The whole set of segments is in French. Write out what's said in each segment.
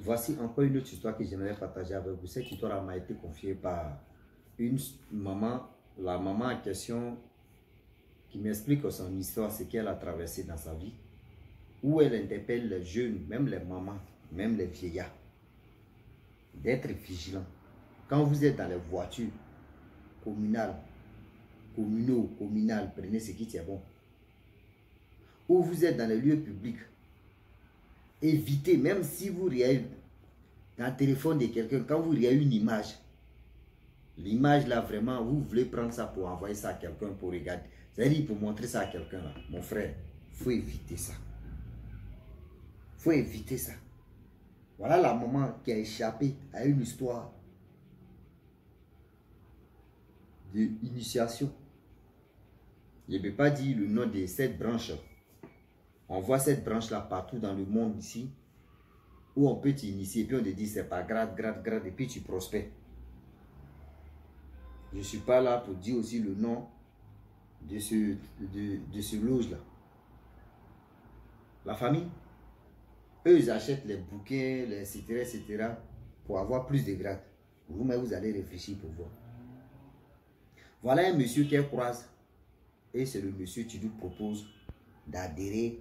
Voici encore une autre histoire que j'aimerais partager avec vous. Cette histoire m'a été confiée par une maman, la maman en question, qui m'explique son histoire, ce qu'elle a traversé dans sa vie, où elle interpelle les jeunes, même les mamans, même les vieillards, d'être vigilants. Quand vous êtes dans les voitures communales, communales, prenez ce qui est bon. Ou vous êtes dans les lieux publics, évitez, même si vous regardez dans le téléphone de quelqu'un, quand vous regardez une image, l'image là vraiment, vous voulez prendre ça pour envoyer ça à quelqu'un pour regarder. C'est-à-dire pour montrer ça à quelqu'un là. Mon frère, il faut éviter ça. Il faut éviter ça. Voilà la maman qui a échappé à une histoire d'initiation. Je ne peux pas dire le nom de cette branche. On voit cette branche-là partout dans le monde ici, où on peut t'initier, et puis on te dit c'est pas grave, et puis tu prospères. Je ne suis pas là pour dire aussi le nom de ce loge-là. La famille, eux, ils achètent les bouquets, etc., pour avoir plus de grades. Vous-même, vous allez réfléchir pour voir. Voilà un monsieur qui croise, et c'est le monsieur qui lui propose d'adhérer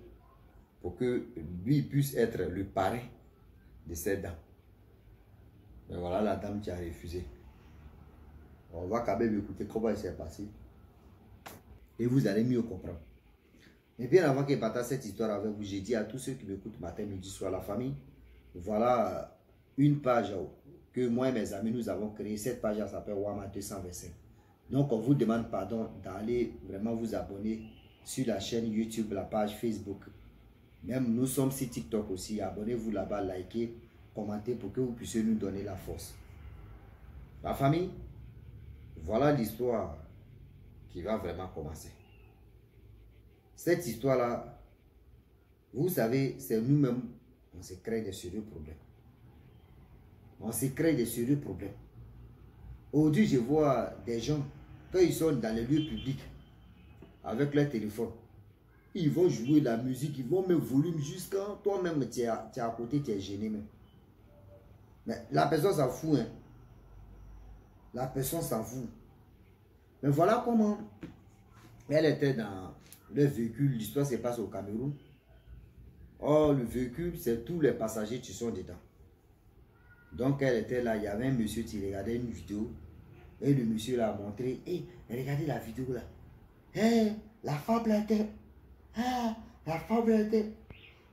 pour que lui puisse être le parrain de cette dame. Mais voilà la dame qui a refusé. On va quand même écouter comment il s'est passé. Et vous allez mieux comprendre. Et bien avant que je partage cette histoire avec vous, j'ai dit à tous ceux qui m'écoutent matin, midi, soir, la famille, voilà une page que moi et mes amis nous avons créée. Cette page s'appelle Wama 225. Donc on vous demande pardon d'aller vraiment vous abonner sur la chaîne YouTube, la page Facebook. Même nous sommes sur TikTok aussi. Abonnez-vous là-bas, likez, commentez pour que vous puissiez nous donner la force. La famille, voilà l'histoire qui va vraiment commencer. Cette histoire-là, vous savez, c'est nous-mêmes, on se crée des sérieux problèmes. On se crée des sérieux problèmes. Aujourd'hui, je vois des gens, quand ils sont dans les lieux publics, avec leur téléphone, ils vont jouer la musique, ils vont mettre volume jusqu'à toi-même, tu es à côté, tu es gêné même. Mais la personne s'en fout, hein. La personne s'en fout. Mais voilà comment elle était dans le véhicule. L'histoire se passe au Cameroun. Or, le véhicule, c'est tous les passagers qui sont dedans. Donc, elle était là. Il y avait un monsieur qui regardait une vidéo. Et le monsieur l'a montré. Et regardez la vidéo là. Hey, la femme là était. Ah, la femme là était.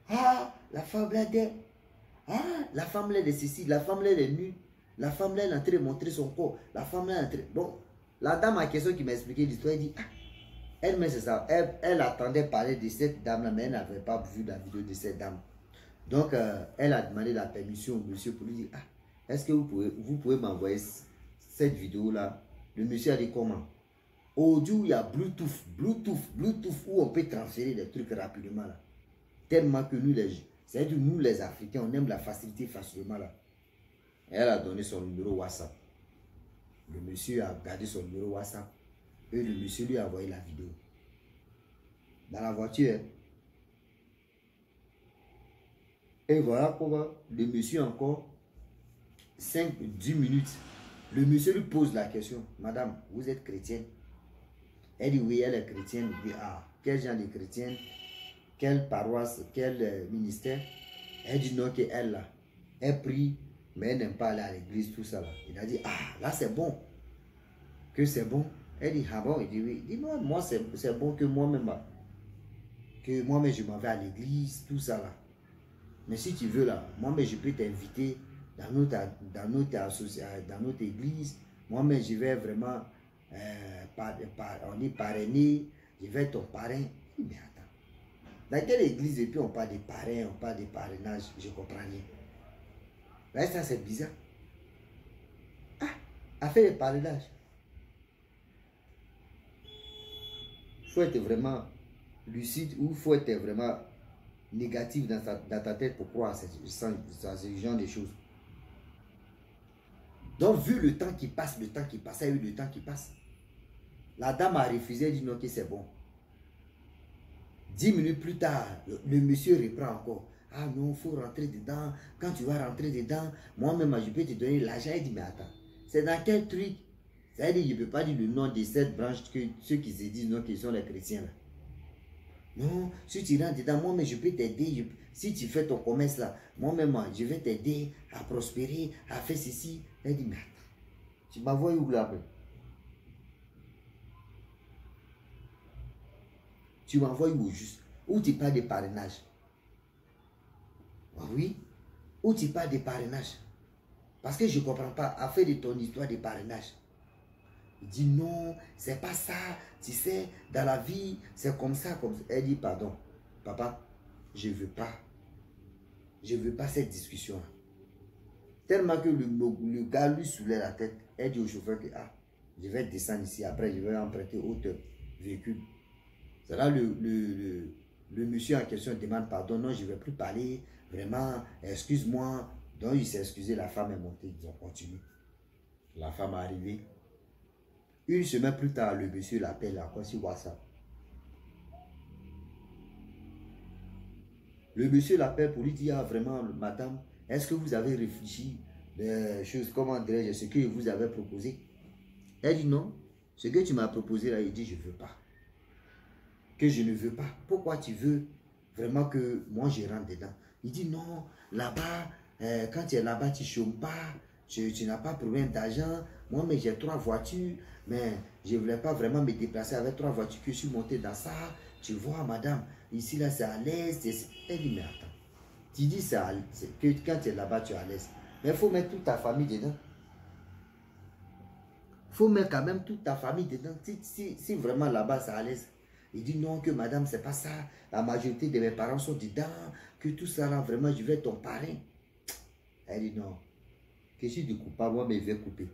Ah, la femme là était. Ah, la femme là de ceci. La femme là est nue. La femme là est en train de montrer son corps. La femme là est en train. Bon, la dame en question qui m'a expliqué l'histoire, elle dit ah, elle-même c'est ça. Elle attendait parler de cette dame là, mais elle n'avait pas vu la vidéo de cette dame. Donc, elle a demandé la permission au monsieur pour lui dire ah, est-ce que vous pouvez m'envoyer cette vidéo là? Le monsieur a dit comment? Audio, il y a Bluetooth, où on peut transférer des trucs rapidement là. Tellement que nous, c'est-à-dire nous les Africains, on aime la facilité facilement là. Elle a donné son numéro WhatsApp. Le monsieur a gardé son numéro WhatsApp. Et le monsieur lui a envoyé la vidéo. Dans la voiture. Et voilà comment le monsieur encore, 5-10 minutes, le monsieur lui pose la question. Madame, vous êtes chrétienne? Elle dit oui, elle est chrétienne. Il dit ah, quel genre de chrétienne? Quelle paroisse? Quel ministère? Elle dit non, qu'elle là. Elle prie, mais elle n'aime pas aller à l'église, tout ça là. Il a dit ah, là c'est bon. Que c'est bon. Elle dit ah bon? Il dit oui. Il dit non, moi c'est bon que moi-même. Que moi-même je m'en vais à l'église, tout ça là. Mais si tu veux là, moi-même je peux t'inviter dans notre église. Moi-même je vais vraiment, on est parrainé, je vais être ton parrain. Mais attends, dans quelle église et puis on parle de parrain, on parle de parrainage, je comprends rien. Là ça c'est bizarre. Ah, à faire le parrainage. Il faut être vraiment lucide ou il faut être vraiment négatif dans ta tête pour croire à ce genre de choses. Donc, vu le temps qui passe, il y a eu le temps qui passe. La dame a refusé, elle dit non, que c'est bon. 10 minutes plus tard, le monsieur reprend encore. Ah non, il faut rentrer dedans. Quand tu vas rentrer dedans, moi-même, je peux te donner l'argent. Il dit, mais attends, c'est dans quel truc? C'est-à-dire, je ne peux pas dire le nom de cette branche que ceux qui se disent non, qui sont les chrétiens là. Non, si tu rentres dedans, moi-même, je peux t'aider. Si tu fais ton commerce là, moi-même, je vais t'aider à prospérer, à faire ceci. Elle dit, mais attends, tu m'envoies où là? Tu m'envoies où juste? Où tu parles de parrainage? Ah oui, où tu parles de parrainage? Parce que je ne comprends pas, à faire de ton histoire de parrainage. Il dit non, c'est pas ça. Tu sais, dans la vie, c'est comme ça, comme ça. Elle dit, pardon, papa, je ne veux pas. Je ne veux pas cette discussion-là. Tellement que le gars lui soulève la tête. Elle dit au chauffeur que, ah, je vais descendre ici, après je vais emprunter autre véhicule. C'est là le monsieur en question demande pardon, non, je ne vais plus parler, vraiment, excuse-moi. Donc il s'est excusé, la femme est montée, ils ont continué. La femme est arrivée. Une semaine plus tard, le monsieur l'appelle encore sur WhatsApp. Le monsieur l'appelle pour lui dire, ah, vraiment, madame, est-ce que vous avez réfléchi des choses, comment dirais-je, ce que vous avez proposé? Elle dit non, ce que tu m'as proposé là, il dit, je ne veux pas. Que je ne veux pas. Pourquoi tu veux vraiment que moi je rentre dedans? Il dit non, là-bas, quand tu es là-bas, tu ne chômes pas, tu n'as pas problème d'argent. Moi, mais j'ai 3 voitures, mais je ne voulais pas vraiment me déplacer avec 3 voitures que je suis monté dans ça. Tu vois, madame, ici, là, c'est à l'aise. Elle dit, mais attends, tu dis que quand tu es là-bas, tu es à l'aise. Mais il faut mettre toute ta famille dedans. Il faut mettre quand même toute ta famille dedans. Si vraiment là-bas, c'est à l'aise. Il dit non, que madame, c'est pas ça. La majorité de mes parents sont dedans. Que tout ça là, vraiment, je vais être ton parrain. Elle dit non. Que si tu ne coupes pas, moi, mais je vais couper.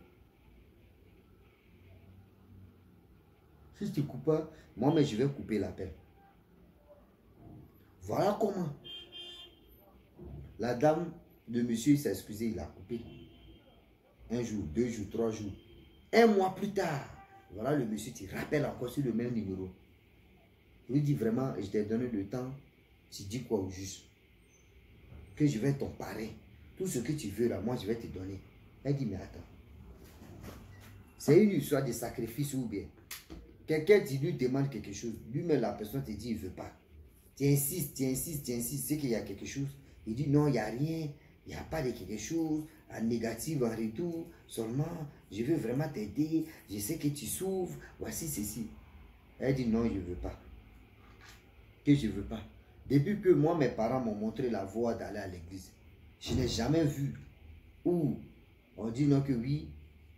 Si tu ne coupes pas, moi, mais je vais couper l'appel. Voilà comment. La dame de monsieur s'est excusée, il a coupé. 1 jour, 2 jours, 3 jours. 1 mois plus tard, voilà le monsieur, tu rappelles encore sur le même numéro. Il lui dit vraiment, je t'ai donné le temps, tu dis quoi au juste? Que je vais t'en parler. Tout ce que tu veux là, moi je vais te donner. Elle dit, mais attends. C'est une histoire de sacrifice ou bien. Quelqu'un qui lui demande quelque chose, lui-même la personne te dit, il ne veut pas. Tu insistes, c'est qu'il y a quelque chose. Il dit, non, il n'y a rien, il n'y a pas de quelque chose, en négatif, en retour, seulement, je veux vraiment t'aider, je sais que tu souffres, voici ceci. Elle dit, non, je ne veux pas. Que je ne veux pas. Depuis que moi, mes parents m'ont montré la voie d'aller à l'église, je n'ai jamais vu où on dit non que oui,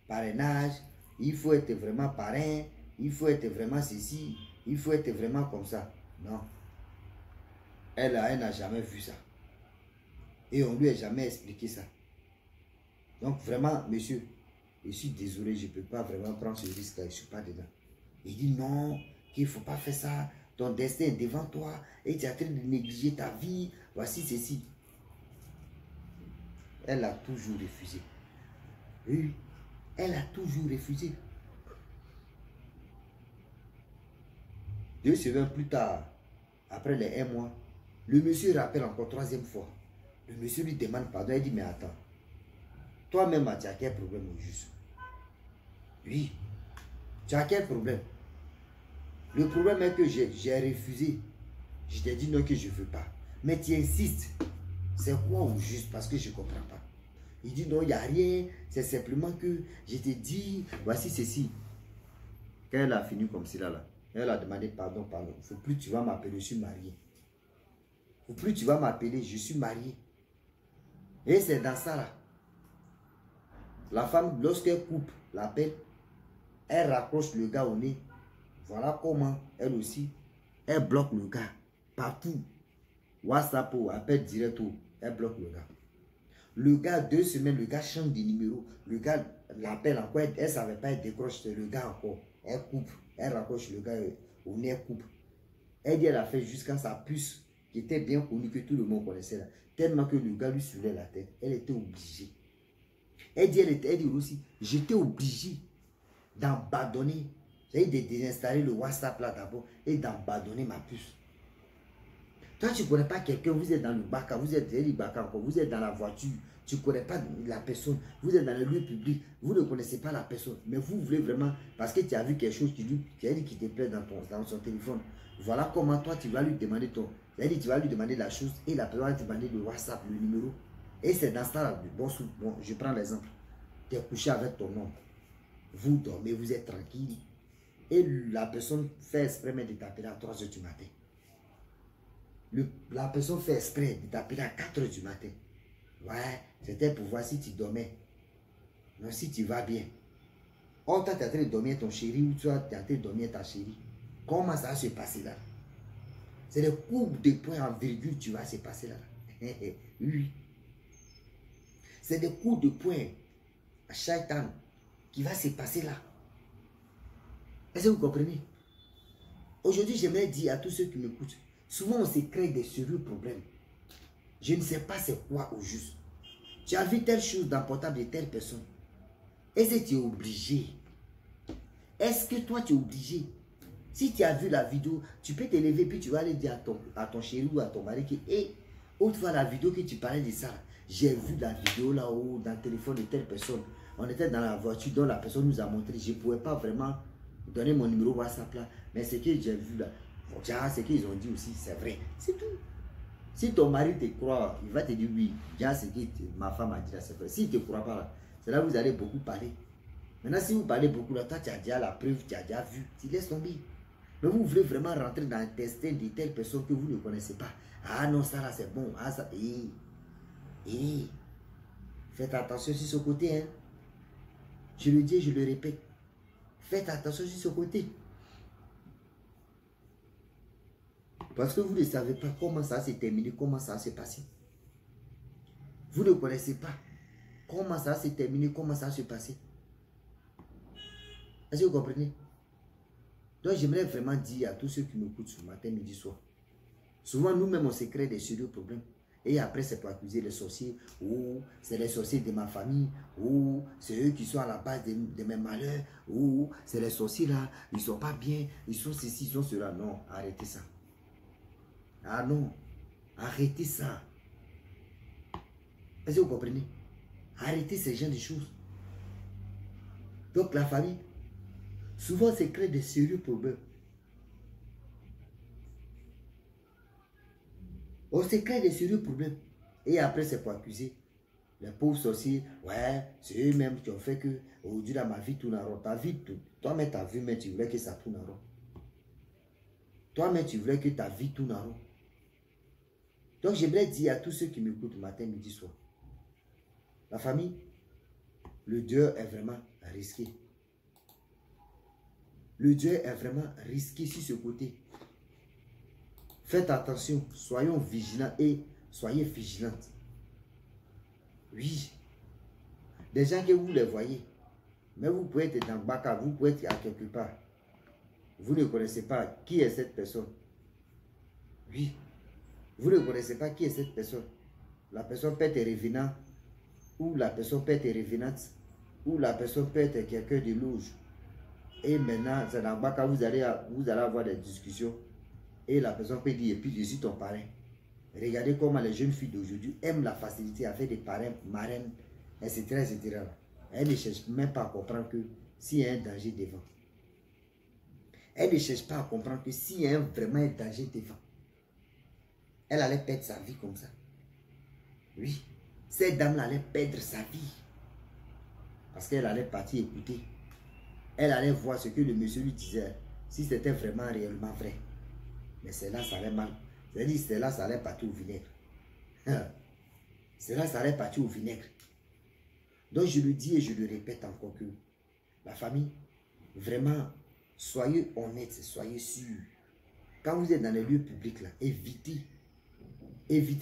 parrainage, il faut être vraiment parrain, il faut être vraiment ceci, il faut être vraiment comme ça. Non. Elle n'a jamais vu ça. Et on ne lui a jamais expliqué ça. Donc vraiment, monsieur, je suis désolé, je ne peux pas vraiment prendre ce risque-là, je ne suis pas dedans. Il dit non, qu'il ne faut pas faire ça. Ton destin est devant toi et tu es en train de négliger ta vie. Voici ceci. Elle a toujours refusé. Oui, elle a toujours refusé. 2 semaines plus tard, après les 1 mois, le monsieur rappelle encore 3e fois. Le monsieur lui demande pardon. Il dit, mais attends, toi-même, tu as quel problème au juste? Oui, tu as quel problème? Le problème est que j'ai refusé. Je t'ai dit non que je ne veux pas. Mais tu insistes. C'est quoi au juste? Parce que je ne comprends pas. Il dit non, il n'y a rien. C'est simplement que je t'ai dit, voici ceci. Quand elle a fini comme cela, là, elle a demandé pardon, pardon. Il ne faut plus tu vas m'appeler, je suis marié. Il ne faut plus tu vas m'appeler, je suis marié. Et c'est dans ça là. La femme, lorsqu'elle coupe l'appel, elle raccroche le gars au nez. Voilà comment, elle aussi, elle bloque le gars. Partout. WhatsApp, appel direct, elle bloque le gars. Le gars, 2 semaines, le gars change de numéro. Le gars l'appelle encore, elle ne savait pas, elle décroche le gars encore. Elle coupe, elle raccroche le gars au nez, elle coupe. Elle dit, elle a fait jusqu'à sa puce, qui était bien connue, que tout le monde connaissait là. Tellement que le gars lui soulevait la tête. Elle était obligée. Elle dit aussi, j'étais obligé d'abandonner. J'ai de désinstaller le WhatsApp là d'abord et d'abandonner ma puce. Toi, tu ne connais pas quelqu'un, vous êtes dans le Baka, vous êtes encore, vous êtes dans la voiture, tu ne connais pas la personne, vous êtes dans le lieu public, vous ne connaissez pas la personne, mais vous voulez vraiment, parce que tu as vu quelque chose qui te plaît dans son téléphone. Voilà comment toi, tu vas lui demander tu vas lui demander la chose et la personne va te demander le WhatsApp, le numéro. Et c'est dans ce temps-là, bon, je prends l'exemple, tu es couché avec ton homme, vous dormez, vous êtes tranquille, et la personne fait exprès de t'appeler à 3 h du matin. La personne fait exprès de t'appeler à 4 h du matin. Ouais, c'était pour voir si tu dormais. Non, si tu vas bien. Or, toi, tu es en train de dormir ton chéri ou tu es en train de dormir ta chérie. Comment ça va se passer là? C'est le coupe de points en virgule tu vas se passer là. Oui. C'est des coups de poing à chaque temps qui va se passer là. Est-ce que vous comprenez? Aujourd'hui, j'aimerais dire à tous ceux qui m'écoutent, souvent on se crée des sérieux problèmes. Je ne sais pas c'est quoi au juste. Tu as vu telle chose dans le portable de telle personne. Est-ce que tu es obligé? Est-ce que toi tu es obligé? Si tu as vu la vidéo, tu peux te lever puis tu vas aller dire à ton chéri ou à ton mari que hey, autrefois la vidéo que tu parlais de ça, j'ai vu la vidéo là-haut dans le téléphone de telle personne. On était dans la voiture dont la personne nous a montré. Je ne pouvais pas vraiment donner mon numéro WhatsApp là, mais ce que j'ai vu là, ce qu'ils ont dit aussi, c'est vrai. C'est tout. Si ton mari te croit, il va te dire oui, ce que ma femme a dit là, c'est vrai. S'il ne te croit pas là, c'est là que vous allez beaucoup parler. Maintenant, si vous parlez beaucoup là, toi tu as déjà la preuve, tu as déjà vu, tu laisses tomber. Mais vous voulez vraiment rentrer dans le destin de telle personne que vous ne connaissez pas. Ah non, ça là c'est bon. Ah ça, faites attention sur ce côté. Hein. Je le dis et je le répète. Faites attention sur ce côté. Parce que vous ne savez pas comment ça s'est terminé, comment ça s'est passé. Vous ne connaissez pas comment ça s'est terminé, comment ça s'est passé. Est-ce que vous comprenez? Donc j'aimerais vraiment dire à tous ceux qui m'écoutent ce matin, midi, soir. Souvent nous-mêmes on se crée des sérieux problèmes. Et après c'est pour accuser les sorciers. Ou c'est les sorciers de ma famille. Ou c'est eux qui sont à la base de mes malheurs. Ou c'est les sorciers là, ils ne sont pas bien. Ils sont ceci, ils sont cela. Non, arrêtez ça. Ah non, arrêtez ça. Est-ce que vous comprenez? Arrêtez ces genres de choses. Donc la famille, souvent se crée des sérieux problèmes. On se crée des sérieux problèmes. Et après, c'est pour accuser les pauvres sorciers. Ouais, c'est eux-mêmes qui ont fait que aujourd'hui, dans ma vie tourne en rond. Ta vie, toi-même, ta vie, mais tu voulais que ça tourne en rond. Toi-même, tu voulais que ta vie tourne en rond. Donc, j'aimerais dire à tous ceux qui m'écoutent matin, midi, soir. La famille, le Dieu est vraiment risqué. Le Dieu est vraiment risqué sur ce côté. Faites attention, soyons vigilants et soyez vigilantes. Oui, des gens que vous les voyez, mais vous pouvez être dans le Baka, vous pouvez être à quelque part. Vous ne connaissez pas qui est cette personne. Oui, vous ne connaissez pas qui est cette personne. La personne peut être revenant, ou la personne peut être revenante, ou la personne peut être quelqu'un de louche. Et maintenant, c'est dans le Baka, vous allez avoir des discussions. Et la personne peut dire, et puis je suis ton parrain. Regardez comment les jeunes filles d'aujourd'hui aiment la facilité à faire des parrains, marraines, etc., etc. Elles ne cherchent même pas à comprendre que s'il y a un danger devant. Elles ne cherchent pas à comprendre que s'il y a vraiment un danger devant, elle allait perdre sa vie comme ça. Oui, cette dame allait perdre sa vie. Parce qu'elle allait partir écouter. Elle allait voir ce que le monsieur lui disait, si c'était vraiment réellement vrai. Mais c'est là ça allait mal. C'est-à-dire, c'est là ça allait partir au vinaigre. C'est là ça allait partir au vinaigre. Donc je le dis et je le répète encore que la famille, vraiment, soyez honnêtes, soyez sûrs. Quand vous êtes dans les lieux publics, là, évitez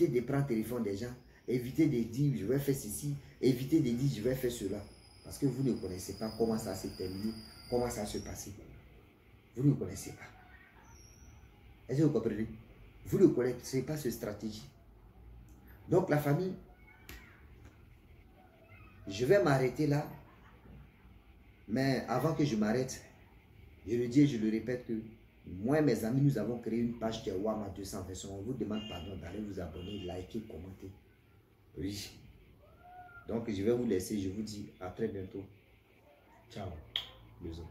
de prendre le téléphone des gens, évitez de dire je vais faire ceci, évitez de dire je vais faire cela. Parce que vous ne connaissez pas comment ça s'est terminé, comment ça s'est passé. Vous ne connaissez pas. Est-ce que vous comprenez? Vous ne connaissez pas cette stratégie. Donc la famille, je vais m'arrêter là. Mais avant que je m'arrête, je le dis et je le répète que Moi et mes amis, nous avons créé une page de Wama 200 versions. On vous demande pardon d'aller vous abonner, liker, commenter. Oui. Donc, je vais vous laisser. Je vous dis à très bientôt. Ciao. Bisous.